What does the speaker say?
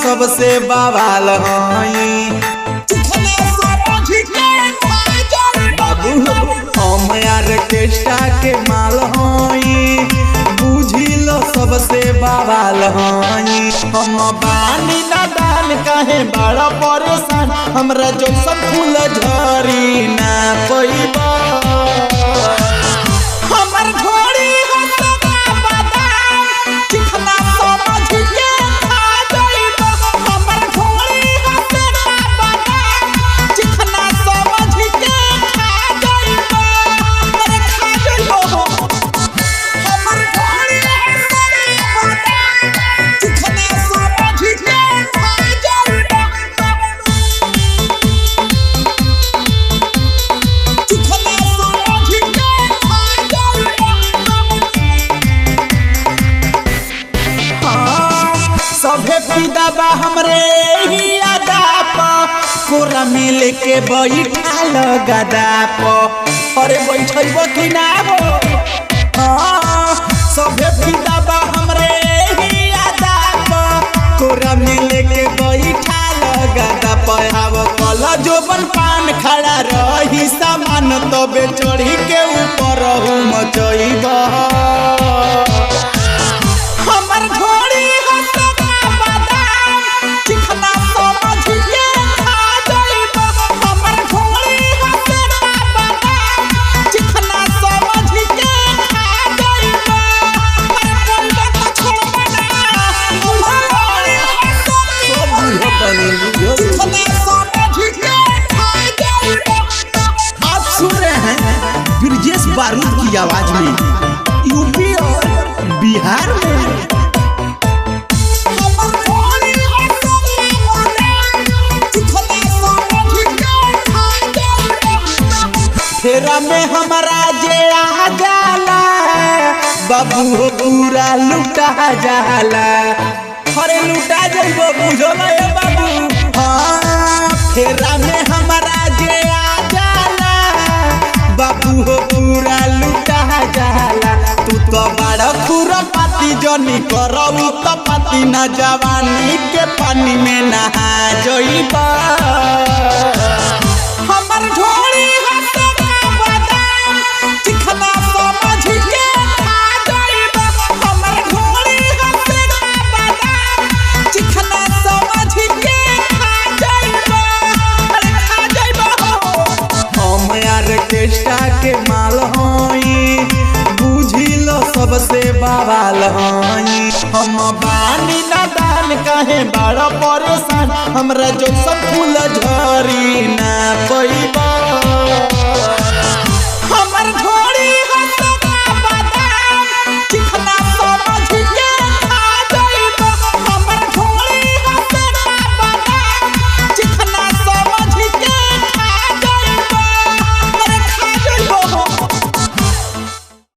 सबसे बवाल हई हम ऑर्केस्ट्रा के माल हई बुझिल सबसे बवाल हई। हम बानी नादान काहे बड़ा परेशान हमरा जैसन फूल झरी ना पैबा हमर घोड़ी हसना बादाम चिखना समझ के खा जाइबा हमर घोड़ी हसना बादाम चिखना समझ के खा जाइबा अरे खा जाइबा हमर घोड़ी हसना बादाम चिखना समझ के खा जाइबा चिखना समझ के खा जाइबा। सभे फिदा बा हमरे ही अदा पा कोरा मिल के बैठा गदा पा अरे बैठब कि ना हो सभे फिदा बा हमरे ही अदा पा कोरा मिल के बैठा गदा पा आव कल जोबन पान खड़ा रही सामान तबे चढ़ी के ऊपर मचइबा हमर घोड़ी हसना बादाम चिखना समझ के खा जाइबा हमर घोड़ी हसना बादाम चिखना समझ के खा जाइबा अरे बोलबा त छोड़बा ना हमर घोड़ी चिखना समझ के खा जाइबा। आप सुन रहे हैं ब्रिजेश बारूद की आवाज में यूपी और बिहार में फेरा में हमारा जे आ जाला बाबू हो पूरा लुटा जाला अरे लुटा जाइबो बुझल है बाबू हाँ फेरा में हमारा जे आ जाला बाबू हो पूरा लुटा जाला तू तो बड़ा खुरा पाती जनी करऊ तो पाती ना जवानी के पानी में नहा जाइबा हमर घोड़ी हसना बादाम चिखना समझ के खा जाइबा हमर घोड़ी हसना बादाम चिखना समझ के खा जाइबा अरे खा जाइबा हम ऑर्केस्ट्रा के माल हई बुझिल सबसे बवाल हई। हम बानी नादान काहे बड़ा परेशान हमरा जैसन फूल झरी ना पैबा हमर